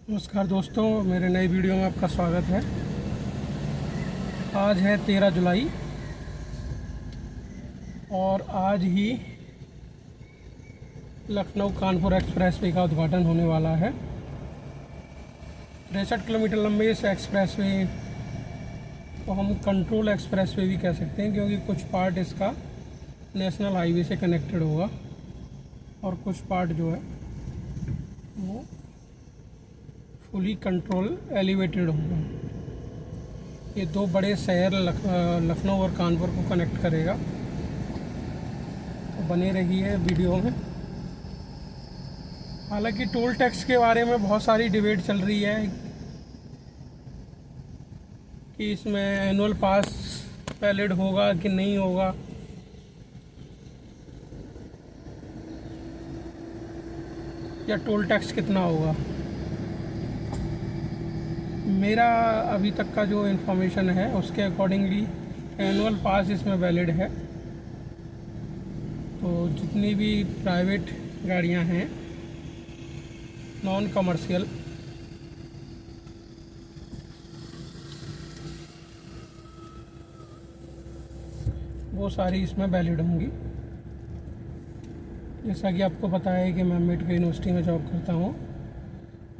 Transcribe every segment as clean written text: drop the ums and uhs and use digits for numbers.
नमस्कार दोस्तों, मेरे नई वीडियो में आपका स्वागत है। आज है 13 जुलाई और आज ही लखनऊ कानपुर एक्सप्रेसवे का उद्घाटन होने वाला है। 63 किलोमीटर लंबे इस एक्सप्रेसवे को हम कंट्रोल एक्सप्रेसवे भी कह सकते हैं, क्योंकि कुछ पार्ट इसका नेशनल हाईवे से कनेक्टेड होगा और कुछ पार्ट जो है वो फुली कंट्रोल एलिवेटेड होगा। ये दो बड़े शहर लखनऊ और कानपुर को कनेक्ट करेगा। तो बने रहिए वीडियो में। हालांकि टोल टैक्स के बारे में बहुत सारी डिबेट चल रही है कि इसमें एनुअल पास वैलिड होगा कि नहीं होगा। या टोल टैक्स कितना होगा। मेरा अभी तक का जो इन्फॉर्मेशन है उसके अकॉर्डिंगली एनुअल पास इसमें वैलिड है। तो जितनी भी प्राइवेट गाड़ियां हैं नॉन कमर्शियल, वो सारी इसमें वैलिड होंगी। जैसा कि आपको पता है कि मैं अम्बेडकर यूनिवर्सिटी में जॉब करता हूँ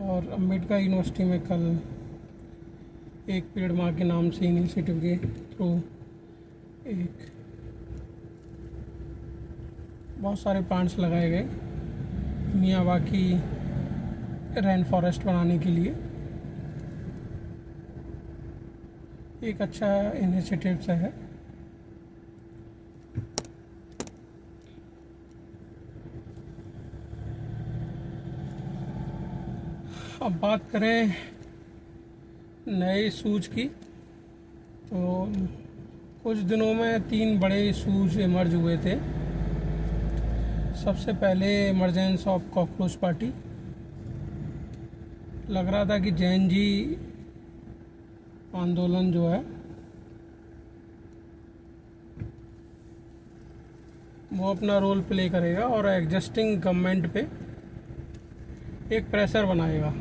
और अम्बेडकर यूनिवर्सिटी में कल एक पेड़ माँ के नाम से इनिशिएटिव के थ्रू एक बहुत सारे प्लांट्स लगाए गए मियावाकी रेन फॉरेस्ट बनाने के लिए। एक अच्छा इनिशिएटिव सा है। अब बात करें नए इशूज़ की, तो कुछ दिनों में 3 बड़े इशूज़ इमर्ज हुए थे। सबसे पहले इमरजेंस ऑफ कॉकरोच पार्टी। लग रहा था कि जैन जी आंदोलन जो है वो अपना रोल प्ले करेगा और एग्जिस्टिंग गवर्नमेंट पे एक प्रेशर बनाएगा।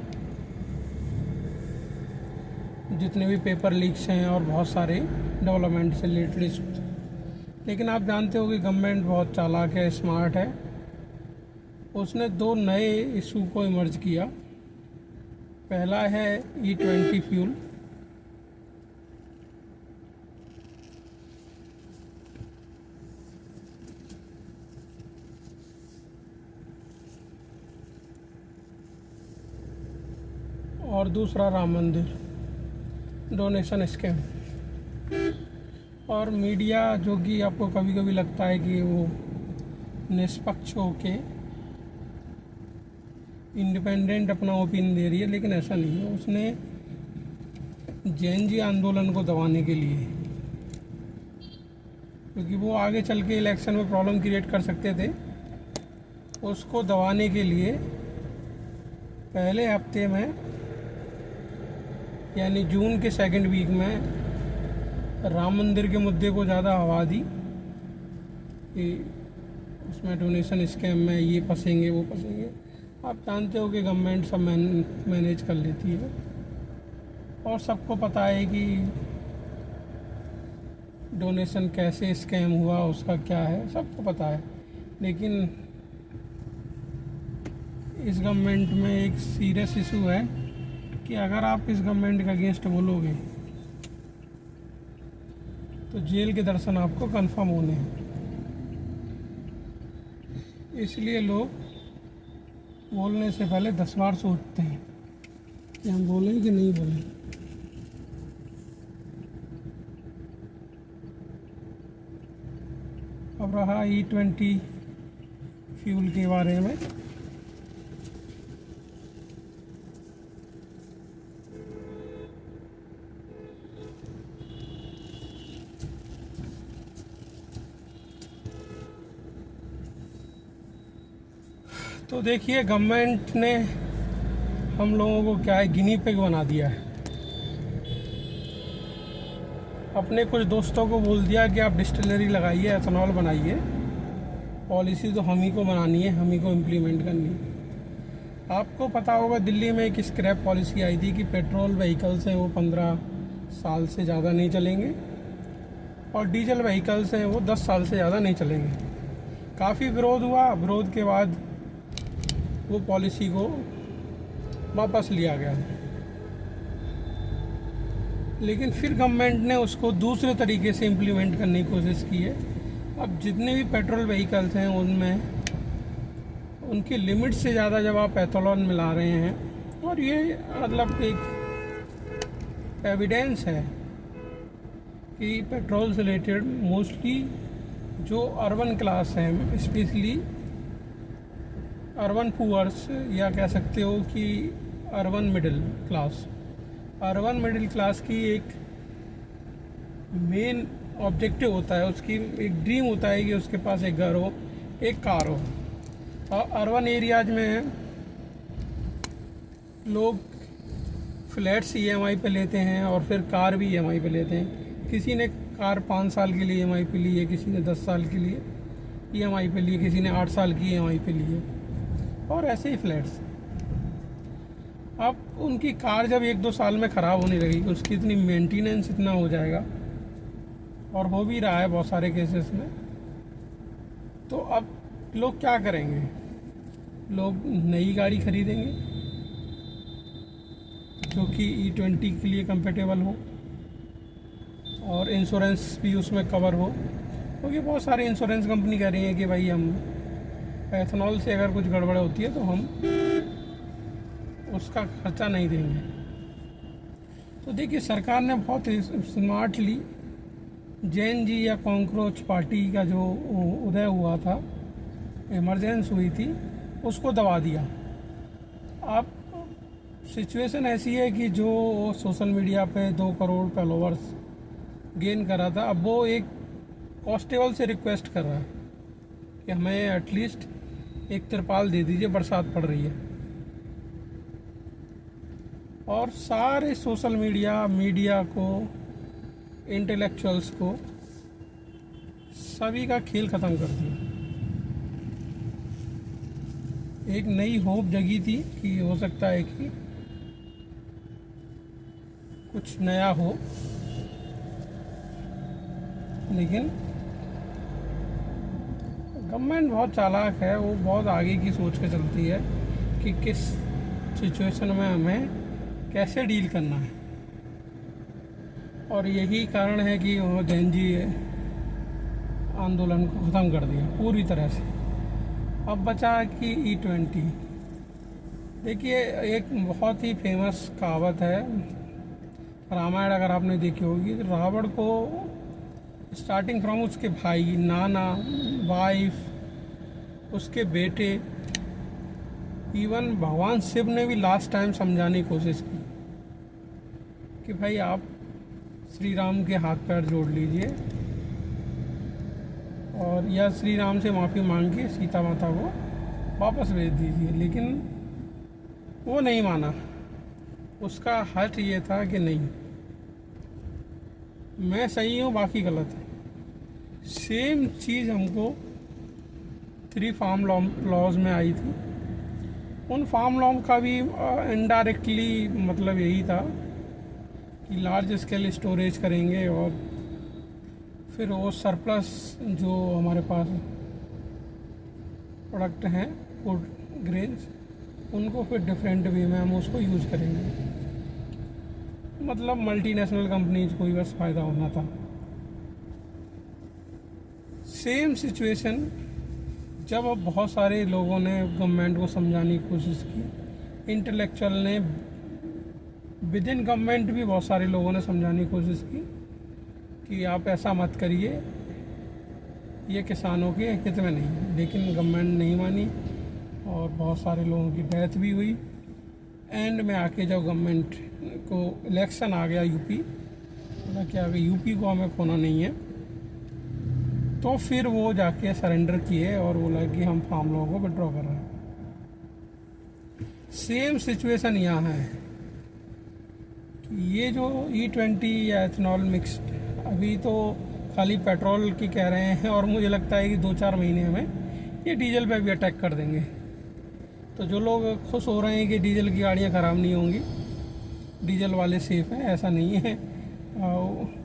जितने भी पेपर लीक्स हैं और बहुत सारे डेवलपमेंट से रिलेटेड इशूज़। लेकिन आप जानते हो कि गवर्नमेंट बहुत चालाक है, स्मार्ट है। उसने 2 नए इशू को इमर्ज किया। पहला है E20 फ्यूल। और दूसरा राम मंदिर डोनेशन स्कैम। और मीडिया जो कि आपको कभी कभी लगता है कि वो निष्पक्ष होके इंडिपेंडेंट अपना ओपिनियन दे रही है, लेकिन ऐसा नहीं है। उसने जैन जी आंदोलन को दबाने के लिए, क्योंकि वो आगे चल के इलेक्शन में प्रॉब्लम क्रिएट कर सकते थे, उसको दबाने के लिए पहले हफ्ते में यानी जून के 2nd वीक में राम मंदिर के मुद्दे को ज़्यादा हवा दी कि उसमें डोनेशन स्कैम में ये फंसेंगे वो फंसेंगे। आप जानते हो कि गवर्नमेंट सब मैनेज कर लेती है और सबको पता है कि डोनेशन कैसे स्कैम हुआ, उसका क्या है, सबको पता है। लेकिन इस गवर्नमेंट में एक सीरियस इशू है कि अगर आप इस गवर्नमेंट के अगेंस्ट बोलोगे तो जेल के दर्शन आपको कंफर्म होने हैं। इसलिए लोग बोलने से पहले 10 बार सोचते हैं कि हम बोलें कि नहीं बोलें। अब रहा E20 फ्यूल के बारे में। तो देखिए, गवर्नमेंट ने हम लोगों को क्या है, गिनी पिग बना दिया है। अपने कुछ दोस्तों को बोल दिया कि आप डिस्टिलरी लगाइए, एथेनॉल बनाइए। पॉलिसी तो हम ही को बनानी है, हम ही को इम्प्लीमेंट करनी है। आपको पता होगा दिल्ली में एक स्क्रैप पॉलिसी आई थी कि पेट्रोल व्हीकल्स हैं वो 15 साल से ज़्यादा नहीं चलेंगे और डीजल व्हीकल्स हैं वो 10 साल से ज़्यादा नहीं चलेंगे। काफ़ी विरोध हुआ, विरोध के बाद वो पॉलिसी को वापस लिया गया, लेकिन फिर गवर्नमेंट ने उसको दूसरे तरीके से इम्प्लीमेंट करने की कोशिश की है। अब जितने भी पेट्रोल व्हीकल्स हैं उनमें उनकी लिमिट से ज़्यादा जब आप एथेनॉल मिला रहे हैं, और ये मतलब एक एविडेंस है कि पेट्रोल से रिलेटेड मोस्टली जो अर्बन क्लास है, स्पेशली अर्बन पुअर्स या कह सकते हो कि अर्बन मिडिल क्लास की एक मेन ऑब्जेक्टिव होता है, उसकी एक ड्रीम होता है कि उसके पास एक घर हो, एक कार हो। और अर्बन एरियाज में लोग फ्लैट्स ईएमआई पे लेते हैं और फिर कार भी ईएमआई पे लेते हैं। किसी ने कार 5 साल के लिए ईएमआई पे ली है, किसी ने 10 साल के लिए ईएमआई पे ली है, किसी ने 8 साल की ईएमआई पे ली है, और ऐसे ही फ्लैट्स। अब उनकी कार जब 1-2 साल में ख़राब होने लगेगी, उसकी इतनी मेंटेनेंस इतना हो जाएगा, और हो भी रहा है बहुत सारे केसेस में, तो अब लोग क्या करेंगे? लोग नई गाड़ी खरीदेंगे जो कि E20 के लिए कंपेटेबल हो और इंश्योरेंस भी उसमें कवर हो, क्योंकि बहुत सारी इंश्योरेंस कंपनी कह रही है कि भाई हम एथेनॉल से अगर कुछ गड़बड़ होती है तो हम उसका खर्चा नहीं देंगे। तो देखिए, सरकार ने बहुत स्मार्टली जैन जी या कॉकरोच पार्टी का जो उदय हुआ था, इमरजेंस हुई थी, उसको दबा दिया। अब सिचुएशन ऐसी है कि जो सोशल मीडिया पे 2 करोड़ फॉलोवर्स गेन कर रहा था, अब वो एक कांस्टेबल से रिक्वेस्ट कर रहा है कि हमें एटलीस्ट एक तिरपाल दे दीजिए, बरसात पड़ रही है। और सारे सोशल मीडिया को, इंटेलेक्चुअल्स को, सभी का खेल ख़त्म कर दिया। एक नई होप जगी थी कि हो सकता है कि कुछ नया हो, लेकिन गवर्नमेंट बहुत चालाक है, वो बहुत आगे की सोच के चलती है कि किस सिचुएशन में हमें कैसे डील करना है। और यही कारण है कि उन्होंने जैन जी आंदोलन को ख़त्म कर दिया पूरी तरह से। अब बचा कि E20। देखिए, एक बहुत ही फेमस कहावत है, रामायण अगर आपने देखी होगी, तो रावण को स्टार्टिंग फ्रॉम उसके भाई, नाना, वाइफ, उसके बेटे, इवन भगवान शिव ने भी लास्ट टाइम समझाने की कोशिश की कि भाई आप श्री राम के हाथ पैर जोड़ लीजिए और या श्री राम से माफ़ी मांग के सीता माता को वापस भेज दीजिए, लेकिन वो नहीं माना। उसका हट ये था कि नहीं, मैं सही हूँ, बाकी गलत है। सेम चीज़ हमको 3 फार्म लॉज में आई थी। उन फार्म लॉ का भी इनडायरेक्टली मतलब यही था कि लार्ज स्केल स्टोरेज करेंगे और फिर वो सरप्लस जो हमारे पास प्रोडक्ट हैं, फूड ग्रेन्स, उनको फिर डिफरेंट वे में हम उसको यूज़ करेंगे। मतलब मल्टीनेशनल कंपनीज को ही बस फ़ायदा होना था। सेम सिचुएशन जब अब बहुत सारे लोगों ने गवर्नमेंट को समझाने की कोशिश की, इंटेलेक्चुअल ने, विद इन गवर्नमेंट भी बहुत सारे लोगों ने समझाने की कोशिश की कि आप ऐसा मत करिए, ये किसानों के हित में नहीं है, लेकिन गवर्नमेंट नहीं मानी और बहुत सारे लोगों की डेथ भी हुई। एंड में आके जब गवर्नमेंट को इलेक्शन आ गया, यूपी, बोला कि आगे यूपी को हमें खोना नहीं है, तो फिर वो जाके सरेंडर किए और बोला कि हम फार्म लॉ को विड्रॉ कर रहे हैं। सेम सिचुएशन यहाँ है कि ये जो E20 या एथेनॉल मिक्स्ड, अभी तो खाली पेट्रोल की कह रहे हैं और मुझे लगता है कि 2-4 महीने में ये डीजल पे भी अटैक कर देंगे। तो जो लोग खुश हो रहे हैं कि डीजल की गाड़ियाँ ख़राब नहीं होंगी, डीजल वाले सेफ़ हैं, ऐसा नहीं है।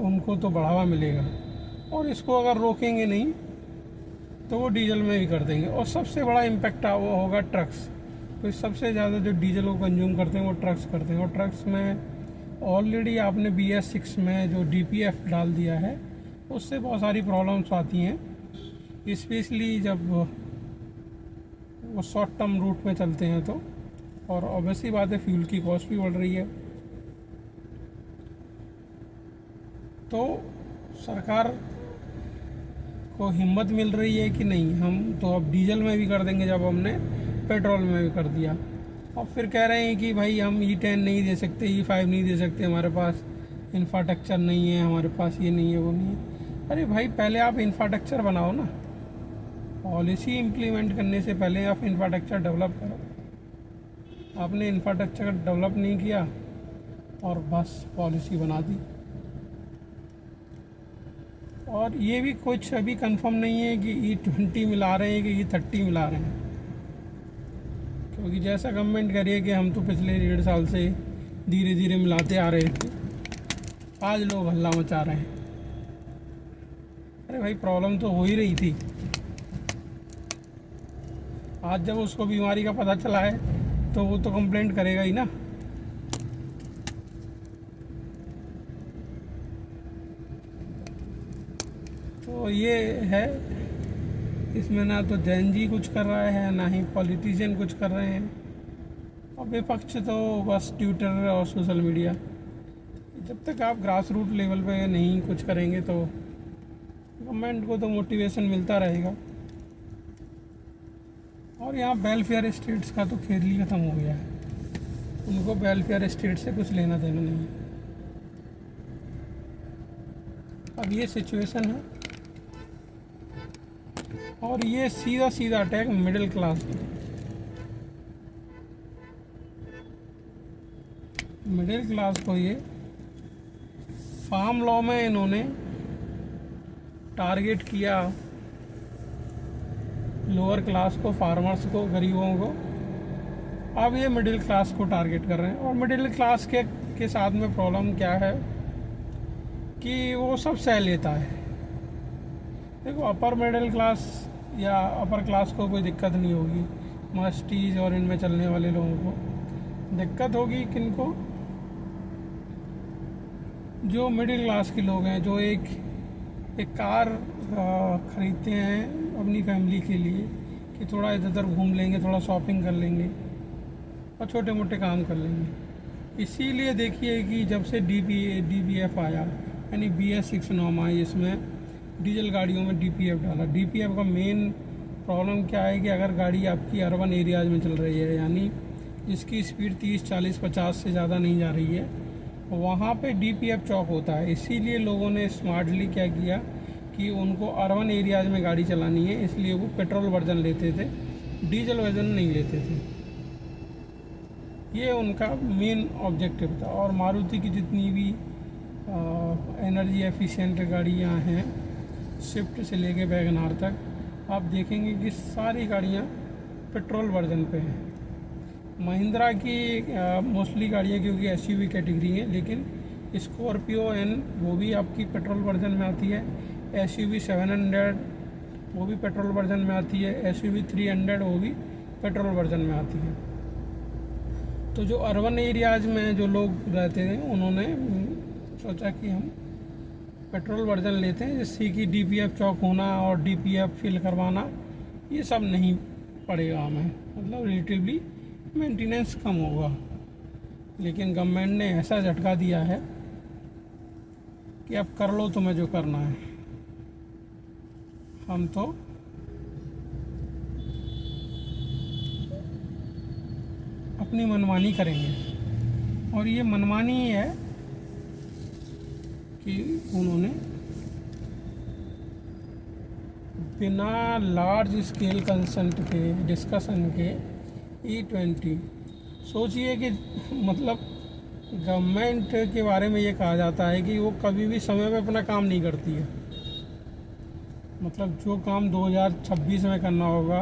उनको तो बढ़ावा मिलेगा, और इसको अगर रोकेंगे नहीं तो वो डीजल में भी कर देंगे। और सबसे बड़ा इम्पैक्ट वो होगा ट्रक्स। तो सबसे ज़्यादा जो डीजल को कंज्यूम करते हैं वो ट्रक्स करते हैं, और ट्रक्स में ऑलरेडी आपने BS6 में जो DPF डाल दिया है उससे बहुत सारी प्रॉब्लम्स आती हैं, स्पेशली जब वो शॉर्ट टर्म रूट में चलते हैं तो। और ऑब्वियसली बात है, फ्यूल की कॉस्ट भी बढ़ रही है। तो सरकार को हिम्मत मिल रही है कि नहीं, हम तो अब डीजल में भी कर देंगे जब हमने पेट्रोल में भी कर दिया। और फिर कह रहे हैं कि भाई हम E10 नहीं दे सकते, E5 नहीं दे सकते, हमारे पास इंफ्रास्ट्रक्चर नहीं है, हमारे पास ये नहीं है, वो नहीं है। अरे भाई, पहले आप इंफ्रास्ट्रक्चर बनाओ ना। पॉलिसी इम्प्लीमेंट करने से पहले आप इंफ्रास्ट्रक्चर डेवलप करो। आपने इंफ्रास्ट्रक्चर डेवलप नहीं किया और बस पॉलिसी बना दी। और ये भी कुछ अभी कंफर्म नहीं है कि E20 मिला रहे हैं कि E30 मिला रहे हैं, क्योंकि जैसा गवर्नमेंट कह रही है कि हम तो पिछले 1.5 साल से धीरे धीरे मिलाते आ रहे थे, आज लोग हल्ला मचा रहे हैं। अरे भाई, प्रॉब्लम तो हो ही रही थी। आज जब उसको बीमारी का पता चला है तो वो तो कंप्लेंट करेगा ही ना। तो ये है, इसमें ना तो जैन जी कुछ कर रहा है, ना ही पॉलिटिशियन कुछ कर रहे हैं, और विपक्ष तो बस ट्विटर और सोशल मीडिया। जब तक आप ग्रास रूट लेवल पे नहीं कुछ करेंगे तो गवर्नमेंट को तो मोटिवेशन मिलता रहेगा। और यहाँ वेलफेयर स्टेट्स का तो खेल ही ख़त्म हो गया है, उनको वेलफेयर स्टेट से कुछ लेना देना नहीं है। अब ये सिचुएशन है, और ये सीधा सीधा अटैक मिडिल क्लास पे। मिडिल क्लास को ये फार्म लॉ में इन्होंने टारगेट किया, लोअर क्लास को, फार्मर्स को, गरीबों को। अब ये मिडिल क्लास को टारगेट कर रहे हैं। और मिडिल क्लास के साथ में प्रॉब्लम क्या है कि वो सब सह लेता है। देखो, अपर मिडिल क्लास या अपर क्लास को कोई दिक्कत नहीं होगी, मस्टीज और इनमें चलने वाले लोगों को दिक्कत होगी। किनको? जो मिडिल क्लास के लोग हैं, जो एक कार ख़रीदते हैं अपनी फैमिली के लिए कि थोड़ा इधर उधर घूम लेंगे, थोड़ा शॉपिंग कर लेंगे और छोटे मोटे काम कर लेंगे। इसीलिए देखिए कि जब से DPF आया, यानी BS6 नॉर्म आई, इसमें डीजल गाड़ियों में DPF डाला। DPF का मेन प्रॉब्लम क्या है कि अगर गाड़ी आपकी अर्बन एरियाज में चल रही है, यानी जिसकी स्पीड 30, 40, 50 से ज़्यादा नहीं जा रही है, वहाँ पे DPF चौक होता है। इसीलिए लोगों ने स्मार्टली क्या किया कि उनको अर्बन एरियाज में गाड़ी चलानी है, इसलिए वो पेट्रोल वर्जन लेते थे, डीजल वर्जन नहीं लेते थे। ये उनका मेन ऑब्जेक्टिव था। और मारुति की जितनी भी एनर्जी एफिशिएंट गाड़ियाँ हैं, स्विफ्ट से लेके वैगन आर तक, आप देखेंगे कि सारी गाड़ियाँ पेट्रोल वर्जन पे हैं। महिंद्रा की मोस्टली गाड़ियाँ क्योंकि SUV कैटेगरी हैं, लेकिन स्कॉर्पियो एन वो भी आपकी पेट्रोल वर्जन में आती है। SUV 700 वो भी पेट्रोल वर्जन में आती है। SUV 300 वो भी पेट्रोल वर्जन में आती है। तो जो अर्बन एरियाज में जो लोग रहते थे, उन्होंने सोचा कि हम पेट्रोल वर्जन लेते हैं, जिससे कि DPF चौक होना और DPF फिल करवाना ये सब नहीं पड़ेगा हमें, मतलब रिलेटिवली मेंटेनेंस कम होगा। लेकिन गवर्नमेंट ने ऐसा झटका दिया है कि अब कर लो तुम्हें जो करना है, हम तो अपनी मनमानी करेंगे। और ये मनमानी ही है कि उन्होंने बिना लार्ज स्केल कंसेंट के, डिस्कशन के E20, सोचिए कि मतलब गवर्नमेंट के बारे में ये कहा जाता है कि वो कभी भी समय पे अपना काम नहीं करती है। मतलब जो काम 2026 में करना होगा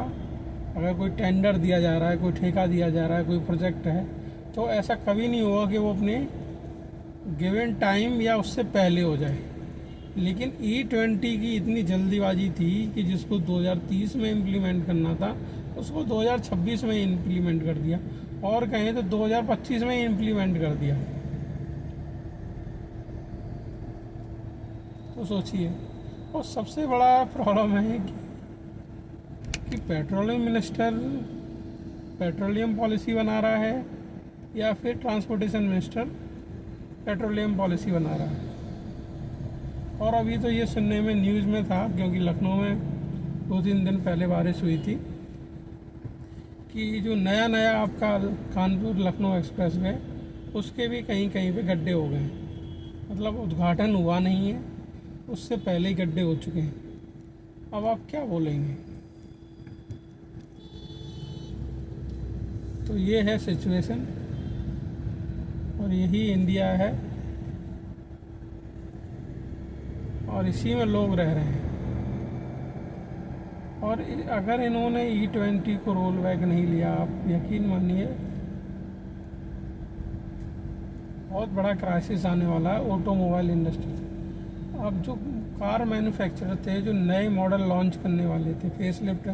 अगर कोई टेंडर दिया जा रहा है, कोई ठेका दिया जा रहा है, कोई प्रोजेक्ट है, तो ऐसा कभी नहीं होगा कि वो अपने गिवन टाइम या उससे पहले हो जाए। लेकिन E20 की इतनी जल्दीबाजी थी कि जिसको 2030 में इम्प्लीमेंट करना था उसको 2026 में इम्प्लीमेंट कर दिया, और कहें तो 2025 में ही इम्प्लीमेंट कर दिया। तो सोचिए। और सबसे बड़ा प्रॉब्लम है कि पेट्रोलियम मिनिस्टर पेट्रोलियम पॉलिसी बना रहा है या फिर ट्रांसपोर्टेशन मिनिस्टर पेट्रोलियम पॉलिसी बना रहा है। और अभी तो ये सुनने में न्यूज़ में था, क्योंकि लखनऊ में 2-3 दिन पहले बारिश हुई थी, कि जो नया नया आपका कानपुर लखनऊ एक्सप्रेस वे उसके भी कहीं कहीं पे गड्ढे हो गए हैं। मतलब उद्घाटन हुआ नहीं है, उससे पहले ही गड्ढे हो चुके हैं। अब आप क्या बोलेंगे? तो ये है सिचुएशन, और यही इंडिया है, और इसी में लोग रह रहे हैं। और अगर इन्होंने E20 को रोल बैक नहीं लिया, आप यकीन मानिए बहुत बड़ा क्राइसिस आने वाला है ऑटोमोबाइल इंडस्ट्री। अब जो कार मैन्युफैक्चरर थे, जो नए मॉडल लॉन्च करने वाले थे, फेसलिफ्ट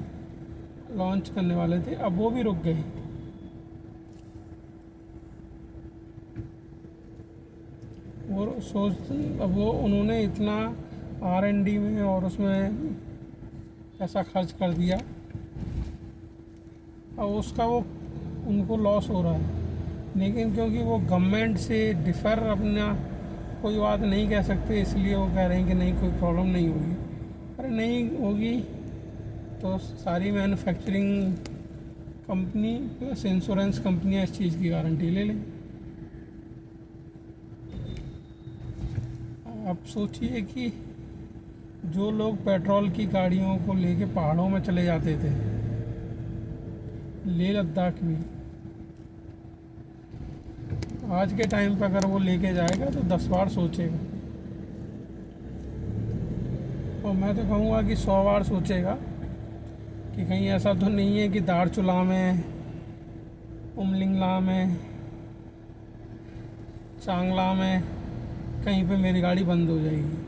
लॉन्च करने वाले थे, अब वो भी रुक गए। अब वो उन्होंने इतना R&D में और उसमें पैसा खर्च कर दिया, अब उसका वो उनको लॉस हो रहा है। लेकिन क्योंकि वो गवर्नमेंट से डिफ़र अपना कोई बात नहीं कह सकते, इसलिए वो कह रहे हैं कि नहीं, कोई प्रॉब्लम नहीं होगी। अरे नहीं होगी तो सारी मैन्युफैक्चरिंग कंपनी प्लस इंश्योरेंस कंपनियां इस चीज़ की गारंटी ले लें। अब सोचिए कि जो लोग पेट्रोल की गाड़ियों को लेके पहाड़ों में चले जाते थे, लेह लद्दाख में, आज के टाइम पे अगर वो लेके जाएगा तो 10 बार सोचेगा, और मैं तो कहूँगा कि 100 बार सोचेगा कि कहीं ऐसा तो नहीं है कि दारचुला में, उमलिंगला में, चांगला में कहीं पे मेरी गाड़ी बंद हो जाएगी।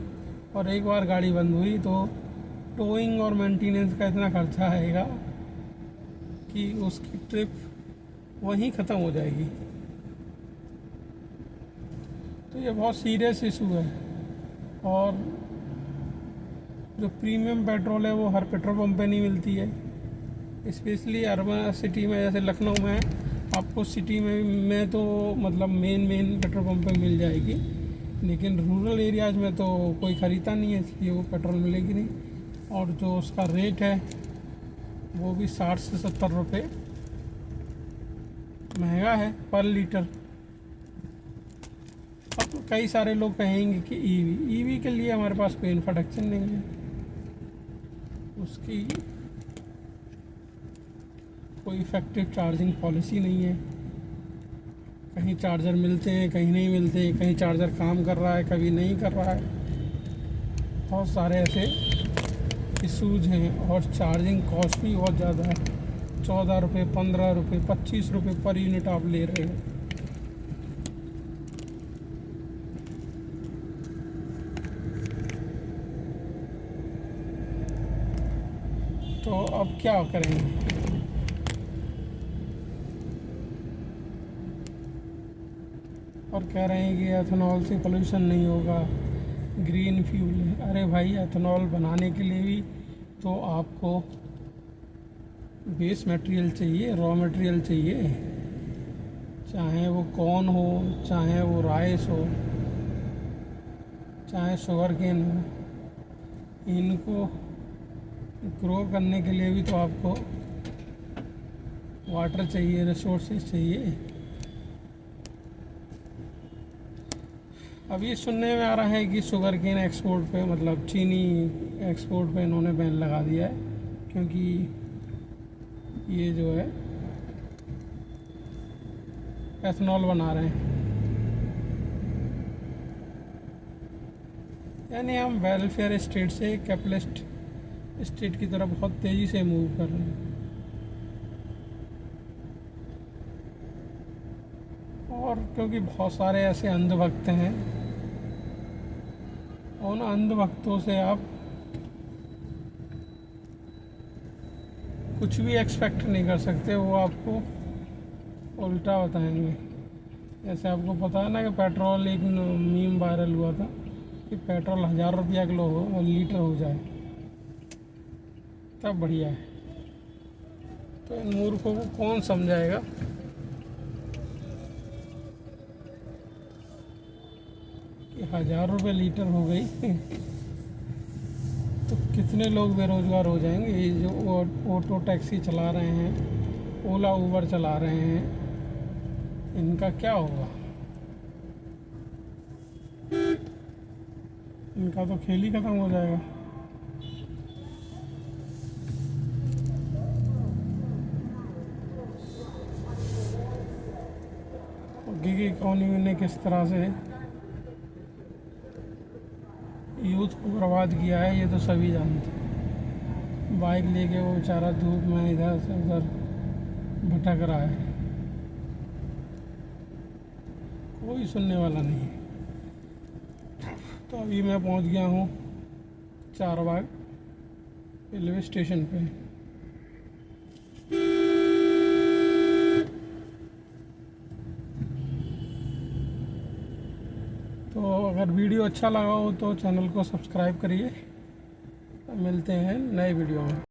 और एक बार गाड़ी बंद हुई तो टोइंग और मेंटेनेंस का इतना खर्चा आएगा कि उसकी ट्रिप वहीं ख़त्म हो जाएगी। तो ये बहुत सीरियस इशू है। और जो प्रीमियम पेट्रोल है वो हर पेट्रोल पंप पे नहीं मिलती है, स्पेशली अर्बन सिटी में, जैसे लखनऊ में आपको सिटी में तो मतलब मेन पेट्रोल पंप पे मिल जाएगी, लेकिन रूरल एरियाज़ में तो कोई ख़रीदता नहीं है, इसलिए वो पेट्रोल मिलेगी नहीं। और जो उसका रेट है वो भी 60 से 70 रुपये महंगा है पर लीटर। अब कई सारे लोग कहेंगे कि ईवी के लिए हमारे पास कोई इंफ्रास्ट्रक्चर नहीं है, उसकी कोई इफेक्टिव चार्जिंग पॉलिसी नहीं है, कहीं चार्जर मिलते हैं, कहीं नहीं मिलते, कहीं चार्जर काम कर रहा है, कभी नहीं कर रहा है। बहुत सारे ऐसे इशूज़ हैं, और चार्जिंग कॉस्ट भी बहुत ज़्यादा है। 14 रुपये, 15 रुपये, 25 रुपये पर यूनिट आप ले रहे हो। तो अब क्या करेंगे? और कह रहे हैं कि एथेनॉल से पोल्यूशन नहीं होगा, ग्रीन फ्यूल है। अरे भाई, एथेनॉल बनाने के लिए भी तो आपको बेस मटेरियल चाहिए, रॉ मटेरियल चाहिए, चाहे वो कॉर्न हो, चाहे वो राइस हो, चाहे शुगर केन हो। इनको ग्रो करने के लिए भी तो आपको वाटर चाहिए, रिसोर्सेज चाहिए। अब ये सुनने में आ रहा है कि शुगर केन एक्सपोर्ट पे, मतलब चीनी एक्सपोर्ट पे इन्होंने बैन लगा दिया है, क्योंकि ये जो है एथेनॉल बना रहे हैं। यानी हम वेलफेयर स्टेट से कैपिटलिस्ट स्टेट की तरफ बहुत तेज़ी से मूव कर रहे हैं। और क्योंकि बहुत सारे ऐसे अंधभक्त हैं, उन अंधभक्तों से आप कुछ भी एक्सपेक्ट नहीं कर सकते, वो आपको उल्टा बताएंगे। जैसे आपको पता है ना कि पेट्रोल, एक मीम वायरल हुआ था कि पेट्रोल 1000 रुपया किलो हो लीटर हो जाए तब बढ़िया है। तो इन मूर्खों को कौन समझाएगा कि 1000 रुपये लीटर हो गई तो कितने लोग बेरोजगार हो जाएंगे। ये जो ऑटो टैक्सी चला रहे हैं, ओला उबर चला रहे हैं, इनका क्या होगा? इनका तो खेल ही खत्म हो जाएगा। गिग इकोनॉमी ने किस तरह से यूथ को बर्बाद किया है ये तो सभी जानते हैं। बाइक लेके वो बेचारा धूप में इधर से उधर भटक रहा है, कोई सुनने वाला नहीं है। तो अभी मैं पहुंच गया हूँ चारबाग रेलवे स्टेशन पे। तो अगर वीडियो अच्छा लगा हो तो चैनल को सब्सक्राइब करिए। मिलते हैं नए वीडियो में।